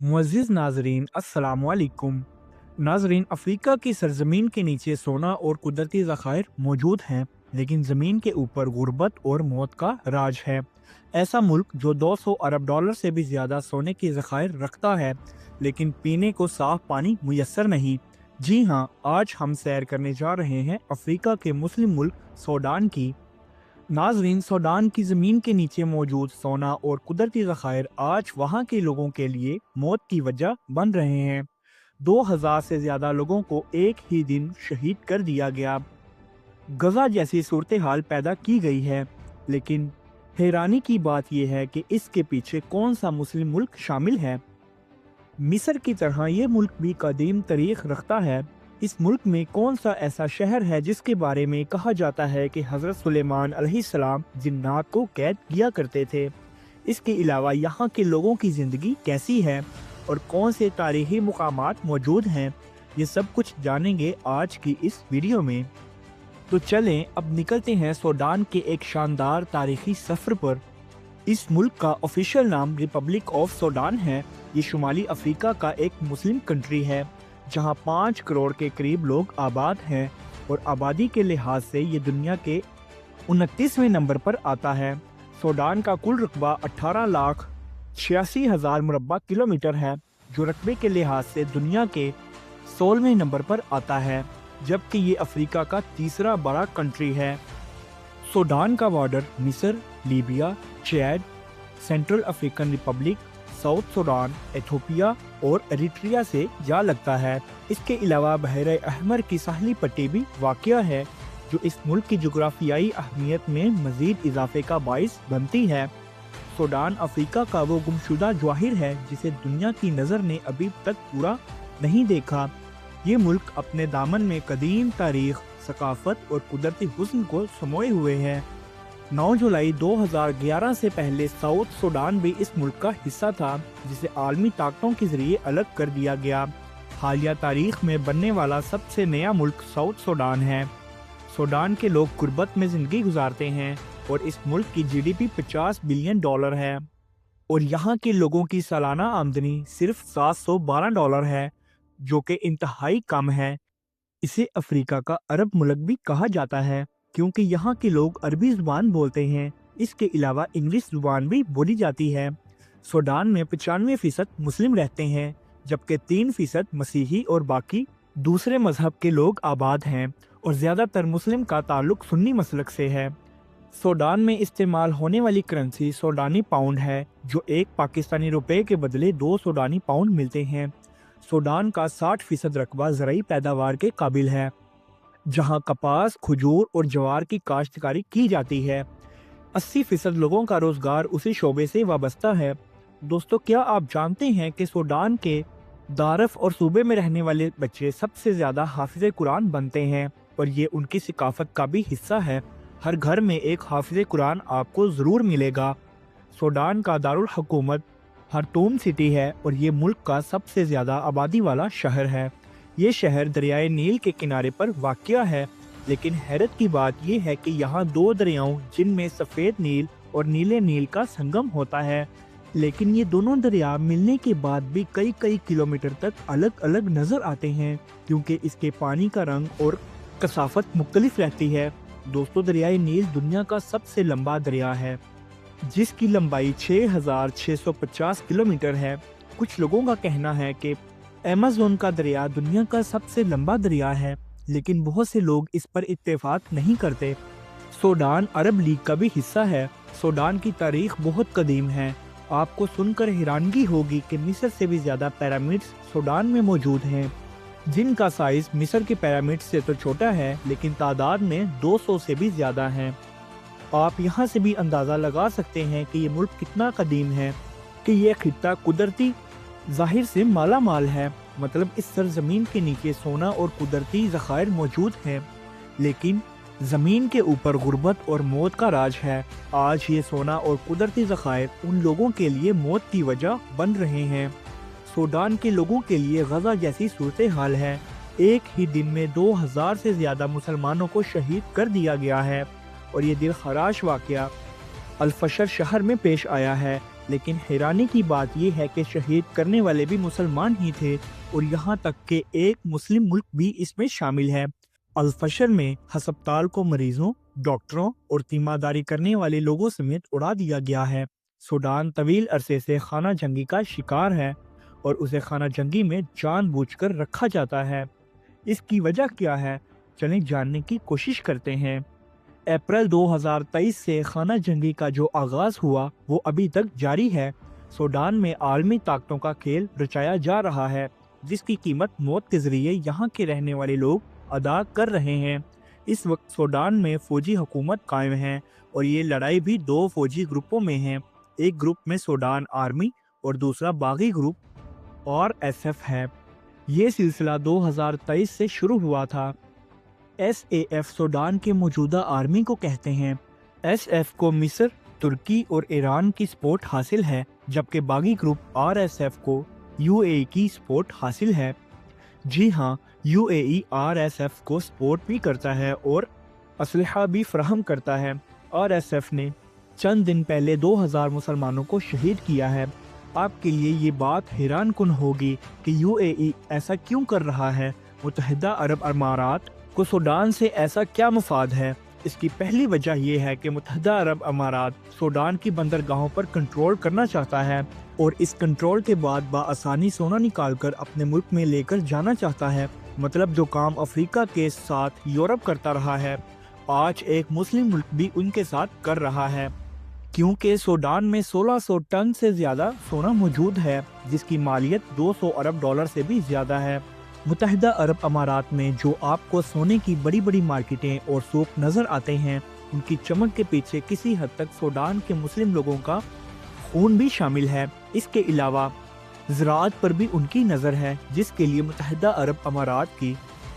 मुअज़्ज़िज़ नाज़रीन अस्सलामु अलैकुम। नाज़रीन, अफ्रीका की सरजमीन के नीचे सोना और कुदरती ज़खायर मौजूद हैं, लेकिन ज़मीन के ऊपर गुर्बत और मौत का राज है। ऐसा मुल्क जो 200 अरब डॉलर से भी ज़्यादा सोने के ज़खायर रखता है, लेकिन पीने को साफ पानी मुयस्सर नहीं। जी हाँ, आज हम सैर करने जा रहे हैं अफ्रीका के मुस्लिम मुल्क सूडान की। नाजरीन, सूडान की ज़मीन के नीचे मौजूद सोना और कुदरती ज़खायर आज वहाँ के लोगों के लिए मौत की वजह बन रहे हैं। 2000 से ज़्यादा लोगों को एक ही दिन शहीद कर दिया गया। गजा जैसी सूरत हाल पैदा की गई है, लेकिन हैरानी की बात यह है कि इसके पीछे कौन सा मुस्लिम मुल्क शामिल है। मिस्र की तरह ये मुल्क भी कदीम तारीख रखता है। इस मुल्क में कौन सा ऐसा शहर है जिसके बारे में कहा जाता है कि हज़रत सुलेमान अलैहिस्सलाम जिन्नात को कैद किया करते थे। इसके अलावा यहाँ के लोगों की ज़िंदगी कैसी है और कौन से तारीखी मुकामात मौजूद हैं, ये सब कुछ जानेंगे आज की इस वीडियो में। तो चलें अब निकलते हैं सूडान के एक शानदार तारीखी सफ़र पर। इस मुल्क का ऑफिशियल नाम रिपब्लिक ऑफ सूडान है। ये शुमाली अफ्रीका का एक मुस्लिम कंट्री है जहां 5 करोड़ के करीब लोग आबाद हैं और आबादी के लिहाज से ये दुनिया के 29वें नंबर पर आता है। सूडान का कुल रकबा 18,86,000 मुरब्बा किलोमीटर है, जो रकबे के लिहाज से दुनिया के 16वें नंबर पर आता है, जबकि ये अफ्रीका का तीसरा बड़ा कंट्री है। सूडान का बॉर्डर मिस्र, Libya, Chad, central African Republic, south Sudan, Ethiopia और एरिट्रिया से जा लगता है। इसके अलावा बहर अहमर की साहली पट्टी भी वाक़या है, जो इस मुल्क की जुग्राफियाई अहमियत में मज़ीद इजाफे का बाइस बनती है। सूडान अफ्रीका का वो गुमशुदा जवाहिर है जिसे दुनिया की नज़र ने अभी तक पूरा नहीं देखा। ये मुल्क अपने दामन में कदीम तारीख, सकाफत और कुदरती हुस्न को समोए हुए है। 9 जुलाई 2011 से पहले साउथ सूडान भी इस मुल्क का हिस्सा था, जिसे आलमी ताकतों के जरिए अलग कर दिया गया। हालिया तारीख में बनने वाला सबसे नया मुल्क साउथ सूडान है। सूडान के लोग गुर्बत में ज़िंदगी गुजारते हैं और इस मुल्क की जीडीपी 50 बिलियन डॉलर है और यहाँ के लोगों की सालाना आमदनी सिर्फ $712 है, जो कि इंतहाई कम है। इसे अफ्रीका का अरब मुल्क भी कहा जाता है क्योंकि यहाँ के लोग अरबी ज़ुबान बोलते हैं। इसके अलावा इंग्लिश ज़ुबान भी बोली जाती है। सूडान में 95% मुस्लिम रहते हैं, जबकि 3% मसीही और बाकी दूसरे मजहब के लोग आबाद हैं और ज़्यादातर मुस्लिम का ताल्लुक सुन्नी मसलक से है। सूडान में इस्तेमाल होने वाली करेंसी सूडानी पाउंड है, जो एक पाकिस्तानी रुपए के बदले 2 सूडानी पाउंड मिलते हैं। सूडान का 60% रकबा ज़राई पैदावार के काबिल है, जहां कपास, खजूर और ज्वार की काश्तकारी की जाती है। 80% लोगों का रोजगार उसी शोबे से वाबस्ता है। दोस्तों, क्या आप जानते हैं कि सूडान के दारफ और सूबे में रहने वाले बच्चे सबसे ज़्यादा हाफिज़ कुरान बनते हैं और ये उनकी सिकाफत का भी हिस्सा है। हर घर में एक हाफिज़ कुरान आपको ज़रूर मिलेगा। सूडान का दारुल हुकूमत खार्टूम सिटी है और ये मुल्क का सबसे ज़्यादा आबादी वाला शहर है। ये शहर दरियाए नील के किनारे पर वाक़या है, लेकिन हैरत की बात यह है कि यहाँ 2 दरियाओं, जिनमें सफ़ेद नील और नीले नील का संगम होता है, लेकिन ये दोनों दरिया मिलने के बाद भी कई कई किलोमीटर तक अलग अलग नज़र आते हैं, क्योंकि इसके पानी का रंग और कसाफत मुख्तलिफ रहती है। दोस्तों, दरियाए नील दुनिया का सबसे लंबा दरिया है, जिसकी लंबाई 6,650 किलोमीटर है। कुछ लोगों का कहना है कि अमेज़न का दरिया दुनिया का सबसे लंबा दरिया है, लेकिन बहुत से लोग इस पर इत्तेफाक नहीं करते। सूडान अरब लीग का भी हिस्सा है। सूडान की तारीख बहुत कदीम है। आपको सुनकर हैरानगी होगी कि मिस्र से भी ज़्यादा पिरामिड्स सूडान में मौजूद हैं, जिनका साइज़ मिस्र के पिरामिड से तो छोटा है, लेकिन तादाद में 200 से भी ज़्यादा हैं। आप यहाँ से भी अंदाज़ा लगा सकते हैं कि ये मुल्क कितना कदीम है, कि यह खित्ता कुदरती ज़ाहिर से माला माल है। मतलब इस सरजमीन के नीचे सोना और कुदरती ज़खायर मौजूद हैं, लेकिन ज़मीन के ऊपर गुर्बत और मौत का राज है। आज ये सोना और कुदरती ज़खायर उन लोगों के लिए मौत की वजह बन रहे हैं। सूडान के लोगों के लिए गजा जैसी सूरत हाल है। एक ही दिन में 2000 से ज़्यादा मुसलमानों को शहीद कर दिया गया है और ये दिल खराश वाक़या अल-फशर शहर में पेश आया है। لیکن حیرانی کی بات یہ ہے کہ شہید کرنے والے بھی مسلمان ہی تھے اور یہاں تک کہ ایک مسلم ملک بھی اس میں شامل ہے۔ الفشر میں ہسپتال کو مریضوں، ڈاکٹروں اور تیمارداری کرنے والے لوگوں سمیت اڑا دیا گیا ہے۔ سوڈان طویل عرصے سے خانہ جنگی کا شکار ہے اور اسے خانہ جنگی میں جان بوجھ کر رکھا جاتا ہے۔ اس کی وجہ کیا ہے؟ چلیں جاننے کی کوشش کرتے ہیں۔ اپریل 2023 سے خانہ جنگی کا جو آغاز ہوا وہ ابھی تک جاری ہے۔ سوڈان میں عالمی طاقتوں کا کھیل رچایا جا رہا ہے جس کی قیمت موت کے ذریعے یہاں کے رہنے والے لوگ ادا کر رہے ہیں۔ اس وقت سوڈان میں فوجی حکومت قائم ہے اور یہ لڑائی بھی دو فوجی گروپوں میں ہے۔ ایک گروپ میں سوڈان آرمی اور دوسرا باغی گروپ RSF ہے۔ یہ سلسلہ 2023 سے شروع ہوا تھا۔ SAF سوڈان کے موجودہ آرمی کو کہتے ہیں۔ SF کو مصر، ترکی اور ایران کی سپورٹ حاصل ہے، جبکہ باغی گروپ RSF کو UAE کی سپورٹ حاصل ہے۔ جی ہاں، UAE RSF کو سپورٹ بھی کرتا ہے اور اسلحہ بھی فراہم کرتا ہے۔ RSF نے چند دن پہلے 2000 مسلمانوں کو شہید کیا ہے۔ آپ کے لیے یہ بات حیران کن ہوگی کہ UAE ایسا کیوں کر رہا ہے؟ متحدہ عرب امارات کو سوڈان سے ایسا کیا مفاد ہے؟ اس کی پہلی وجہ یہ ہے کہ متحدہ عرب امارات سوڈان کی بندرگاہوں پر کنٹرول کرنا چاہتا ہے اور اس کنٹرول کے بعد بآسانی سونا نکال کر اپنے ملک میں لے کر جانا چاہتا ہے۔ مطلب جو کام افریقہ کے ساتھ یورپ کرتا رہا ہے، آج ایک مسلم ملک بھی ان کے ساتھ کر رہا ہے، کیونکہ سوڈان میں 1600 ٹن سے زیادہ سونا موجود ہے جس کی مالیت 200 ارب ڈالر سے بھی زیادہ ہے۔ متحدہ عرب امارات میں جو آپ کو سونے کی بڑی بڑی مارکیٹیں اور سوق نظر آتے ہیں، ان کی چمک کے پیچھے کسی حد تک سوڈان کے مسلم لوگوں کا خون بھی شامل ہے۔ اس کے علاوہ زراعت پر بھی ان کی نظر ہے، جس کے لیے متحدہ عرب امارات کی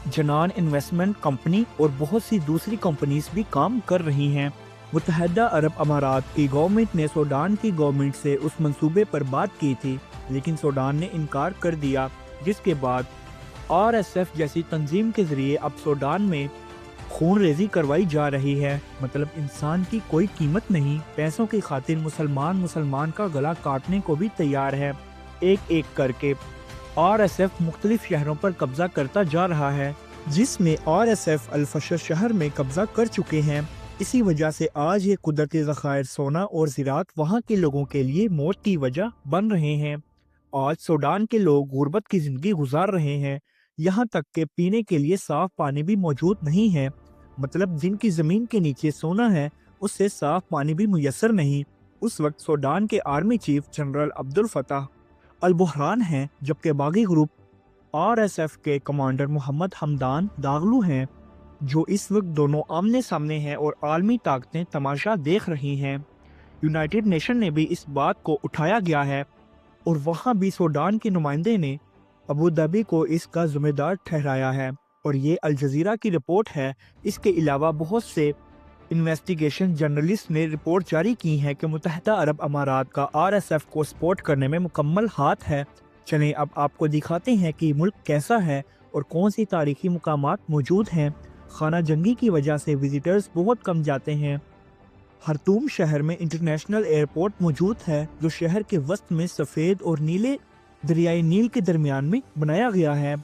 جنان انویسٹمنٹ کمپنی اور بہت سی دوسری کمپنیز بھی کام کر رہی ہیں۔ متحدہ عرب امارات کی گورنمنٹ نے سوڈان کی گورنمنٹ سے اس منصوبے پر بات کی تھی، لیکن سوڈان نے انکار کر دیا، جس کے بعد RSF جیسی تنظیم کے ذریعے اب سوڈان میں خون ریزی کروائی جا رہی ہے۔ مطلب انسان کی کوئی قیمت نہیں، پیسوں کی خاطر مسلمان کا گلا کاٹنے کو بھی تیار ہے۔ ایک ایک کر کے RSF مختلف شہروں پر قبضہ کرتا جا رہا ہے، جس میں RSF الفشر شہر میں قبضہ کر چکے ہیں۔ اسی وجہ سے آج یہ قدرتی ذخائر سونا اور زراعت وہاں کے لوگوں کے لیے موت کی وجہ بن رہے ہیں۔ آج سوڈان کے لوگ غربت کی زندگی گزار رہے ہیں، یہاں تک کہ پینے کے لیے صاف پانی بھی موجود نہیں ہے۔ مطلب جن کی زمین کے نیچے سونا ہے اس سے صاف پانی بھی میسر نہیں۔ اس وقت سوڈان کے army chief general Abdel Fattah al-Burhan ہیں، جبکہ باغی گروپ RSF کے کمانڈر محمد حمدان داغلو ہیں، جو اس وقت دونوں آمنے سامنے ہیں اور عالمی طاقتیں تماشا دیکھ رہی ہیں۔ یونائٹڈ نیشن نے بھی اس بات کو اٹھایا گیا ہے اور وہاں بھی سوڈان کے نمائندے نے ابوظہبی کو اس کا ذمہ دار ٹھہرایا ہے، اور یہ الجزیرہ کی رپورٹ ہے۔ اس کے علاوہ بہت سے انویسٹیگیشن جرنلسٹ نے رپورٹ جاری کی ہے کہ متحدہ عرب امارات کا RSF کو سپورٹ کرنے میں مکمل ہاتھ ہے۔ چلیں اب آپ کو دکھاتے ہیں کہ ملک کیسا ہے اور کون سی تاریخی مقامات موجود ہیں۔ خانہ جنگی کی وجہ سے وزٹرز بہت کم جاتے ہیں۔ خرطوم شہر میں انٹرنیشنل ایئرپورٹ موجود ہے، جو شہر کے وسط میں سفید اور نیلے دریائے نیل کے درمیان میں بنایا گیا ہے۔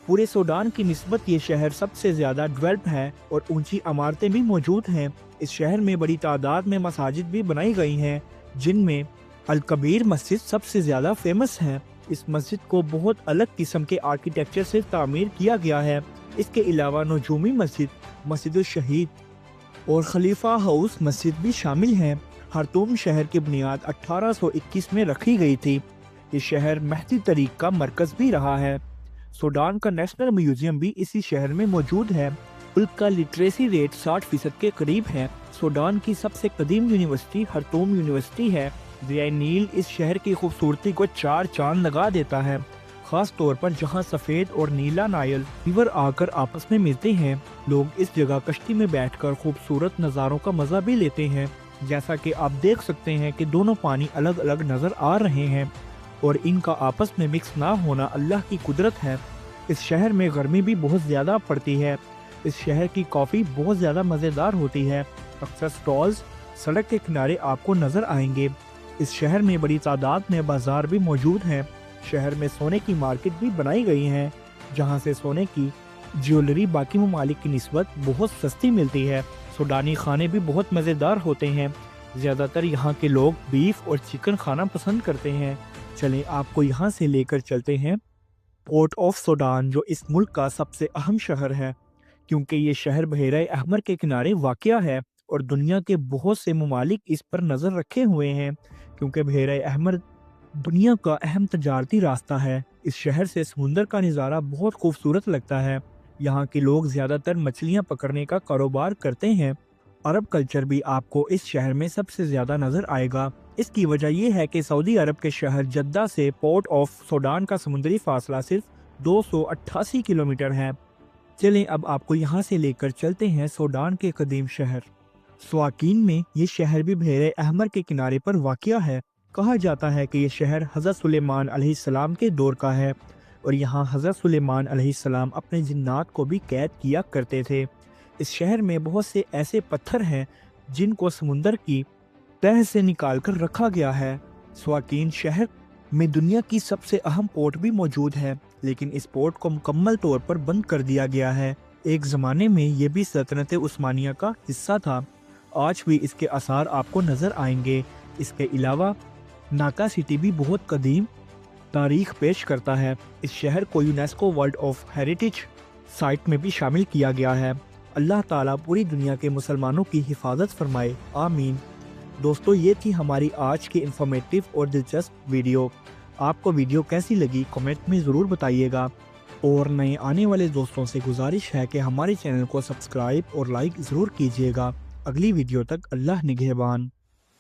پورے سوڈان کی نسبت یہ شہر سب سے زیادہ ڈیولپڈ ہے اور اونچی عمارتیں بھی موجود ہیں۔ اس شہر میں بڑی تعداد میں مساجد بھی بنائی گئی ہیں، جن میں الکبیر مسجد سب سے زیادہ فیمس ہے۔ اس مسجد کو بہت الگ قسم کے آرکیٹیکچر سے تعمیر کیا گیا ہے۔ اس کے علاوہ نجومی مسجد، مسجد الشہید اور خلیفہ ہاؤس مسجد بھی شامل ہیں۔ خرطوم شہر کی بنیاد 1821 میں رکھی گئی تھی۔ یہ شہر مہدی طریق کا مرکز بھی رہا ہے۔ سوڈان کا نیشنل میوزیم بھی اسی شہر میں موجود ہے۔ ملک کا لٹریسی ریٹ 60% کے قریب ہے۔ سوڈان کی سب سے قدیم یونیورسٹی خرطوم یونیورسٹی ہے۔ دریائے نیل اس شہر کی خوبصورتی کو 4 چاند لگا دیتا ہے، خاص طور پر جہاں سفید اور نیلا نائل ریور آ کر آپس میں ملتے ہیں۔ لوگ اس جگہ کشتی میں بیٹھ کر خوبصورت نظاروں کا مزہ بھی لیتے ہیں، جیسا کہ آپ دیکھ سکتے ہیں کہ دونوں پانی الگ الگ نظر آ رہے ہیں اور ان کا آپس میں مکس نہ ہونا اللہ کی قدرت ہے۔ اس شہر میں گرمی بھی بہت زیادہ پڑتی ہے۔ اس شہر کی کافی بہت زیادہ مزیدار ہوتی ہے۔ اکثر سٹالز سڑک کے کنارے آپ کو نظر آئیں گے۔ इस शहर में बड़ी तादाद में बाजार भी मौजूद हैं। शहर में सोने की मार्केट भी बनाई गई हैं, जहां से सोने की ज्वेलरी बाकी ममालिक की निस्बत बहुत सस्ती मिलती है। सूडानी खाने भी बहुत मज़ेदार होते हैं। ज़्यादातर यहाँ के लोग बीफ और चिकन खाना पसंद करते हैं। चलें आपको यहाँ से लेकर चलते हैं पोर्ट ऑफ सूडान, जो इस मुल्क का सबसे अहम शहर है, क्योंकि ये शहर बहरे अहमर के किनारे वाक़या है और दुनिया के बहुत से ममालिक इस पर नज़र रखे हुए हैं, क्योंकि बहरे अहमर दुनिया का अहम तजारती रास्ता है। इस शहर से समुंदर का नज़ारा बहुत खूबसूरत लगता है। यहाँ के लोग ज़्यादातर मछलियाँ पकड़ने का कारोबार करते हैं। अरब कल्चर भी आपको इस शहर में सबसे ज़्यादा नज़र आएगा। इसकी वजह यह है कि सऊदी अरब के शहर जद्दा से पोर्ट ऑफ सूडान का समुद्री फासला सिर्फ 288 किलोमीटर है। चलें अब आपको यहाँ से लेकर चलते हैं सूडान के कदीम शहर स्वाकीन में। ये शहर भी बहरे अहमर के किनारे पर वाक़या है। कहा जाता है कि ये शहर हज़रत सुलेमान अलैहिस्सलाम के दौर का है और यहाँ हज़रत सुलेमान अलैहिस्सलाम अपने जिन्नात को भी कैद किया करते थे। इस शहर में बहुत से ऐसे पत्थर हैं जिनको समुंदर की तह से निकाल कर रखा गया है। स्वाकीन शहर में दुनिया की सबसे अहम पोर्ट भी मौजूद है, लेकिन इस पोर्ट को मुकम्मल तौर पर बंद कर दिया गया है। एक ज़माने में ये भी सल्तनत उस्मानिया का हिस्सा था। आज भी इसके आसार आपको नज़र आएंगे। इसके अलावा नाका सिटी भी बहुत कदीम तारीख पेश करता है। इस शहर को UNESCO world of heritage site में भी शामिल किया गया है। अल्लाह ताला पूरी दुनिया के मुसलमानों की हिफाजत फरमाए, आमीन। दोस्तों, ये थी हमारी आज की इन्फॉर्मेटिव और दिलचस्प वीडियो। आपको वीडियो कैसी लगी कमेंट में ज़रूर बताइएगा और नए आने वाले दोस्तों से गुजारिश है कि हमारे चैनल को सब्सक्राइब और लाइक ज़रूर कीजिएगा। अगली वीडियो तक अल्लाह निगहबान।